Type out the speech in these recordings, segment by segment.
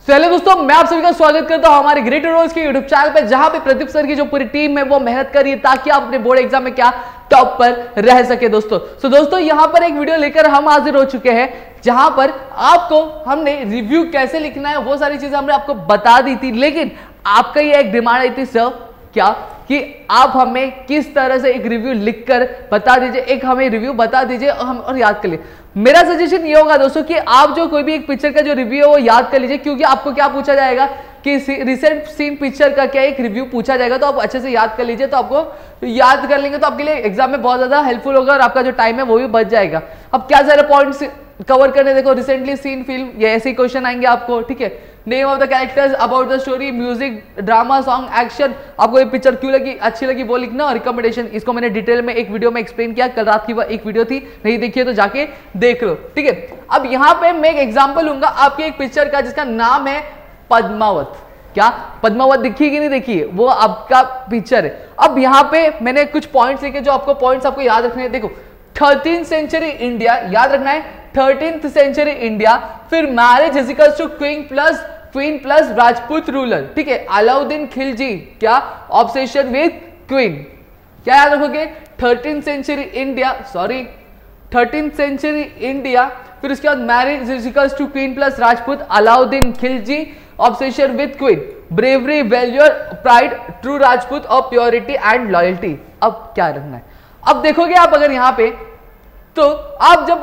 चलिए दोस्तों, मैं आप सभी का स्वागत करता हूं हमारे ग्रेट रोल्स के यूट्यूब चैनल पे, जहां पे प्रदीप सर की जो पूरी टीम है वो मेहनत कर रही है ताकि आप अपने बोर्ड एग्जाम में क्या टॉप पर रह सके। दोस्तों यहां पर एक वीडियो लेकर हम हाजिर हो चुके हैं, जहां पर आपको हमने रिव्यू कैसे लिखना है वो सारी चीजें हमने आपको बता दी थी, लेकिन आपका ये एक डिमांड आई थी सर क्या कि आप हमें किस तरह से एक रिव्यू लिखकर बता दीजिए, एक हमें रिव्यू बता दीजिए और याद कर लिए। मेरा सजेशन ये होगा दोस्तों कि आप जो कोई भी एक पिक्चर का जो रिव्यू है वो याद कर लीजिए, क्योंकि आपको क्या पूछा जाएगा कि रिसेंट सीन पिक्चर का क्या एक रिव्यू पूछा जाएगा, तो आप अच्छे से याद कर लीजिए। तो आपको याद कर लेंगे तो आपके लिए एग्जाम में बहुत ज्यादा हेल्पफुल होगा और आपका जो टाइम है वो भी बच जाएगा। अब क्या सारे पॉइंट्स कवर करने, देखो रिसेंटली सीन फिल्म, ये ऐसे क्वेश्चन आएंगे आपको, ठीक है। Name of the characters, about the story, music, drama, song, action, आपको ये पिक्चर क्यों लगी, अच्छी लगी वो लिखना, और रिकमेंडेशन, इसको मैंने डिटेल में एक वीडियो में एक्सप्लेन किया, कल रात की वो एक वीडियो थी, नहीं देखिए तो जाके देख लो, ठीक है। अब यहाँ पे मैं एक एग्जाम्पल लूंगा आपकी एक पिक्चर का जिसका नाम है पद्मावत। क्या पद्मावत दिखी कि नहीं देखी है, वो आपका पिक्चर है। अब यहाँ पे मैंने कुछ पॉइंट्स लिखे, जो आपको पॉइंट्स आपको याद रखने हैं। देखो 13th सेंचुरी इंडिया याद रखना है, 13th सेंचुरी इंडिया, फिर marriage is equals to queen plus Rajput ruler, ठीक है। अलाउद्दीन खिलजी, क्या ऑब्सेशन विद क्वीन, क्या याद रखोगे, 13th century India, 13th century India, फिर उसके बाद marriage is equals to queen plus Rajput, Alauddin Khilji, obsession with queen, bravery, valour, pride, true Rajput और प्योरिटी एंड लॉयल्टी। अब क्या रखना है, अब देखोगे आप अगर यहां पे, तो आप जब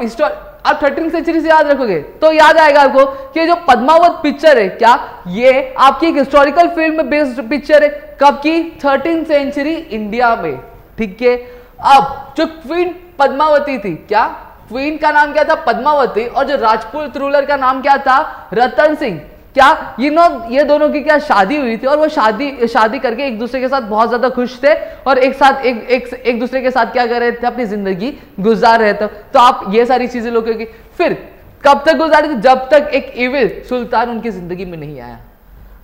आप 13th सेंचुरी से याद रखोगे तो याद आएगा आपको कि जो पद्मावत पिक्चर है, क्या ये आपकी एक हिस्टोरिकल फिल्म बेस्ड पिक्चर है, कब की, 13th सेंचुरी इंडिया में, ठीक है। अब जो क्वीन पद्मावती थी, क्या क्वीन का नाम क्या था, पद्मावती, और जो राजपूत रूलर का नाम क्या था, रतन सिंह। क्या ये दोनों की क्या शादी हुई थी, और वो शादी करके एक दूसरे के साथ बहुत ज्यादा खुश थे और एक दूसरे के साथ क्या कर रहे थे, अपनी जिंदगी गुजार रहे थे। तो आप ये सारी चीजें लोगों की फिर कब तक गुजारी थी, जब तक एक इविल सुल्तान उनकी जिंदगी में नहीं आया।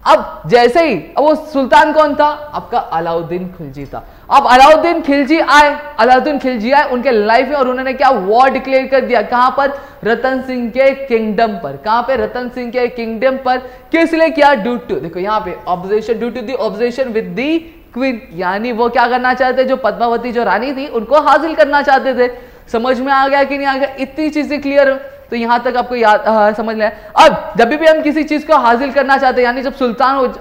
अब जैसे ही, अब वो सुल्तान कौन था, आपका अलाउद्दीन खिलजी था। अब अलाउद्दीन खिलजी आए उनके लाइफ में, और उन्होंने क्या वॉर डिक्लेयर कर दिया, कहां पर, रतन सिंह के किंगडम पर। कहां पे, रतन सिंह के किंगडम पर। किस लिए किया, ड्यू टू, देखो यहाँ पे objection, due to the objection with the queen, यानी वो क्या करना चाहते, जो पद्मावती जो रानी थी उनको हासिल करना चाहते थे। समझ में आ गया कि नहीं आ गया, इतनी चीजें क्लियर, तो यहां तक आपको याद समझ लें। अब जब भी हम किसी चीज को हासिल करना चाहते हैं, यानी जब सुल्तान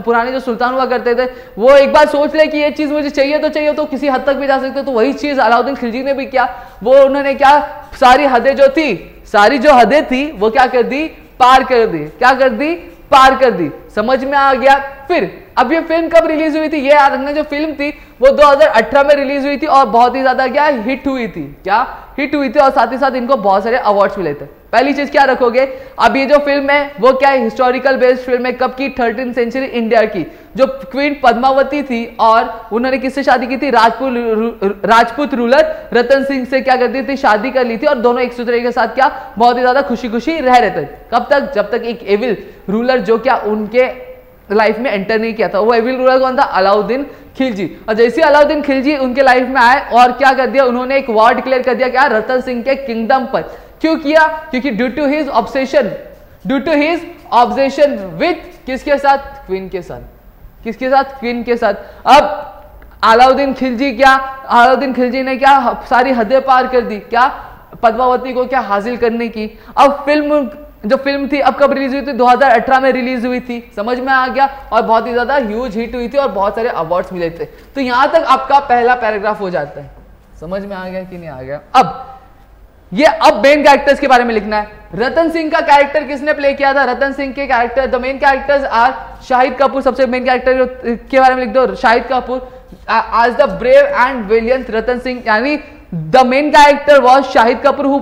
पुराने जो सुल्तान हुआ करते थे, वो एक बार सोच ले कि ये चीज मुझे चाहिए तो किसी हद तक भी जा सकते, तो वही चीज अलाउद्दीन खिलजी ने भी किया। वो उन्होंने क्या, सारी जो हदें थी वो क्या कर दी, पार कर दी। क्या कर दी, पार कर दी। समझ में आ गया। फिर अब ये फिल्म कब रिलीज हुई थी, ये याद रखना, जो फिल्म थी वो 2018 में रिलीज हुई थी और बहुत ही ज्यादा क्या हिट हुई थी, और साथ ही साथ इनको बहुत सारे अवार्ड्स मिले थे। पहली चीज क्या रखोगे, अब ये जो फिल्म है वो क्या है, हिस्टोरिकल बेस्ड फिल्म है, कब की, 13th सेंचुरी इंडिया की। जो क्वीन पद्मावती थी और उन्होंने किससे शादी की थी, राजपूत रूलर रतन सिंह से क्या कर दी थी, शादी कर ली थी, और दोनों एक दूसरे के साथ क्या बहुत ही ज्यादा खुशी खुशी रह रहे थे। कब तक, जब तक एक एविल रूलर जो क्या उनके लाइफ में एंटर नहीं किया था। वो एविल रूलर कौन था, अलाउद्दीन खिलजी। और जैसे अलाउद्दीन खिलजी उनके लाइफ में आए और क्या कर दिया, उन्होंने एक वॉर डिक्लेयर कर दिया, क्या, रतन सिंह के किंगडम पर। क्यों किया, क्योंकि due to his obsession with किसके साथ, क्वीन के साथ। किसके साथ, क्वीन के साथ। अब अलाउद्दीन खिलजी ने क्या सारी हदें पार कर दी, क्या पद्मावती को क्या हासिल करने की। अब जो फिल्म थी अब कब रिलीज हुई थी, 2018 में रिलीज हुई थी। समझ में आ गया, और बहुत ही ज्यादा ह्यूज हिट हुई थी और बहुत सारे अवार्ड्स मिले थे। तो यहां तक आपका पहला पैराग्राफ हो जाता है। समझ में आ गया कि नहीं आ गया। अब मेन कैरेक्टर्स के बारे में लिखना है। रतन सिंह का कैरेक्टर किसने प्ले किया था, रतन सिंह के character, the main characters are Shahid Kapoor. सबसे मेन कैरेक्टर के बारे में लिख दो, Shahid Kapoor as the brave and valiant Ratan Singh, यानी the main character was Shahid Kapoor who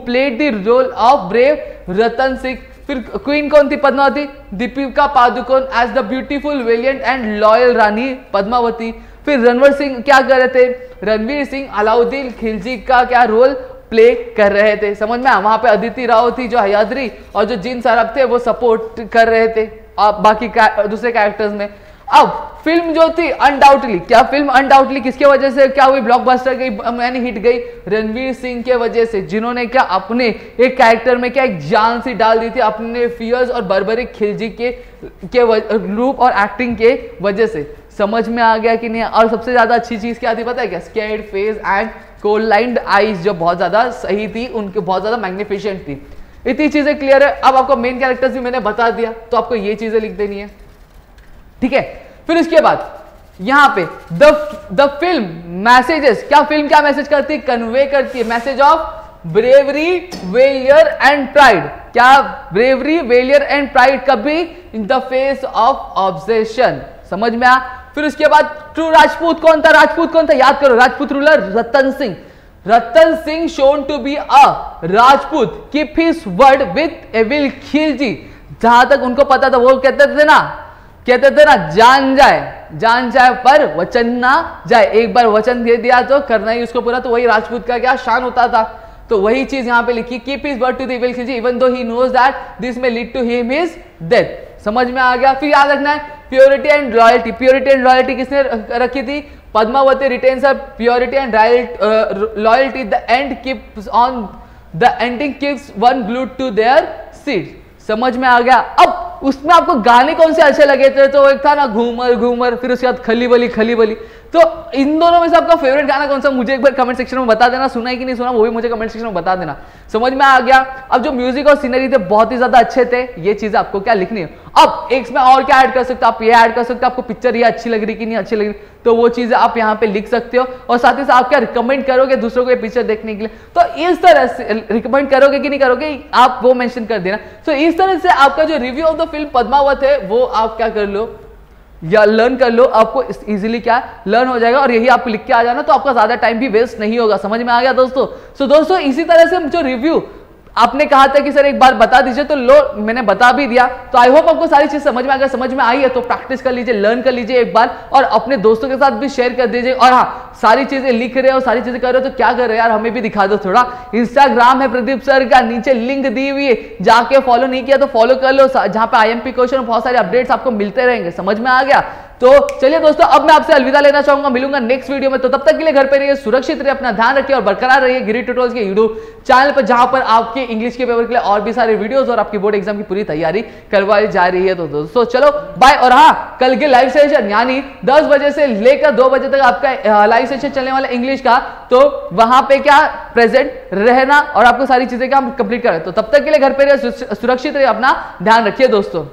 played the role of brave Ratan Singh. फिर क्वीन कौन थी, Padmavati, Deepika Padukone as the beautiful valiant and loyal रानी पद्मावती। फिर रणवीर सिंह क्या कर रहे थे, रणवीर सिंह अलाउद्दीन खिलजी का क्या रोल प्ले कर रहे थे। समझ में, वहां पे अदिति राव थी जो हयाद्री, और जो जिन सारब थे वो सपोर्ट कर रहे थे बाकी दूसरे कैरेक्टर्स में। अब फिल्म जो थी अनडाउटली, क्या फिल्म अनडाउटली किसके वजह से क्या हुई, ब्लॉकबस्टर गई, यानी हिट गई, रणवीर सिंह के वजह से, जिन्होंने क्या अपने एक कैरेक्टर में क्या एक जान सी डाल दी थी अपने फियर्स और बर्बरिक खिलजी के रूप और एक्टिंग के वजह से। समझ में आ गया कि नहीं। और सबसे ज्यादा अच्छी चीज क्या थी पता है क्या, स्कैर्ड फेस एंड कोलाइंड आईज जो बहुत ज्यादा सही थी, उनके बहुत ज्यादा मैग्निफिसेंट थी। इतनी चीजें क्लियर है। अब आपको मेन कैरेक्टर्स भी मैंने बता दिया, तो आपको ये चीजें लिख देनी है, ठीक है। फिर उसके बाद यहां पे द फिल्म मैसेजेस, क्या फिल्म क्या मैसेज करती है, कन्वे करती है message of bravery, valour and pride. क्या ब्रेवरी, वेलियर एंड प्राइड कभी in the face of obsession. समझ में आ। फिर उसके बाद ट्रू राजपूत कौन था, राजपूत कौन था, याद करो, Rajput ruler Ratan Singh. Ratan Singh shown to be a Rajput, keep his word with evil Khilji. जहां तक उनको पता था वो कहते थे ना जान जाए पर वचन ना जाए। एक बार वचन दे दिया तो करना ही उसको पूरा, तो वही राजपूत का क्या शान होता था। तो वही चीज यहां पे लिखी, keep his word to the evil Khilji even though he knows that this may lead to him his death. समझ में आ गया। फिर याद रखना है purity and royalty. Purity and royalty किसने रखी थी, Padmavati retains her purity and loyalty, the end keeps on the ending keeps one glued to their seat. समझ में आ गया। अब उसमें आपको गाने कौन से अच्छे लगे थे, तो एक था ना घूमर घूमर, फिर उसके बाद खली बली। तो इन दोनों में से आपका फेवरेट गाना कौन सा, मुझे एक बार कमेंट सेक्शन में बता देना। सुना है कि नहीं सुना वो भी मुझे कमेंट सेक्शन में बता देना। समझ में आ गया। अब जो म्यूजिक और सीनरी थे बहुत ही ज्यादा अच्छे थे, ये चीजें आपको क्या लिखनी है। अब एक में और क्या ऐड कर सकते हो, आप ये ऐड कर सकते हो, आपको पिक्चर ये अच्छी लग रही कि नहीं अच्छी लग रही, तो वो चीजें आप यहाँ पे लिख सकते हो। और साथ ही साथ आप क्या रिकमेंड करोगे दूसरों को ये पिक्चर देखने के लिए, तो इस तरह से रिकमेंड करोगे कि नहीं करोगे आप वो मेंशन कर देना। तो इस तरह से आपका जो review of the film Padmavat है वो आप क्या कर लो या लर्न कर लो, आपको इजीली क्या लर्न हो जाएगा। और यही आपको लिख के आ जाना, तो आपका ज्यादा टाइम भी वेस्ट नहीं होगा। समझ में आ गया दोस्तों। सो दोस्तों इसी तरह से जो रिव्यू आपने कहा था कि सर एक बार बता दीजिए, तो लो मैंने बता भी दिया। तो आई होप आपको सारी चीज समझ में आ गया। समझ में आई है तो प्रैक्टिस कर लीजिए, लर्न कर लीजिए एक बार, और अपने दोस्तों के साथ भी शेयर कर दीजिए। और हाँ, सारी चीजें लिख रहे हो, सारी चीजें कर रहे हो, तो क्या कर रहे हो यार, हमें भी दिखा दो थोड़ा। इंस्टाग्राम है प्रदीप सर का, नीचे लिंक दी हुई है, जाके फॉलो नहीं किया तो फॉलो कर लो, जहां पे IMP क्वेश्चन बहुत सारे अपडेट्स आपको मिलते रहेंगे। समझ में आ गया। तो चलिए दोस्तों, अब मैं आपसे अलविदा लेना चाहूंगा, मिलूंगा नेक्स्ट वीडियो में। तो तब तक के लिए घर पे रहिए, सुरक्षित रहिए, अपना ध्यान रखिए और बरकरार रहिए गिरी ट्यूटोरियल्स के यूट्यूब चैनल पर, जहां पर आपके इंग्लिश के पेपर के लिए और भी सारे वीडियोस और आपकी बोर्ड एग्जाम की पूरी तैयारी करवाई जा रही है। तो दोस्तों चलो बाय। और हाँ, कल के लाइव सेशन यानी 10 बजे से लेकर 2 बजे तक आपका लाइव सेशन चलने वाला इंग्लिश का, तो वहां पे क्या प्रेजेंट रहना और आपको सारी चीजें क्या कंप्लीट करें। तो तब तक के लिए घर पे रहिए, सुरक्षित रहिए, अपना ध्यान रखिए दोस्तों।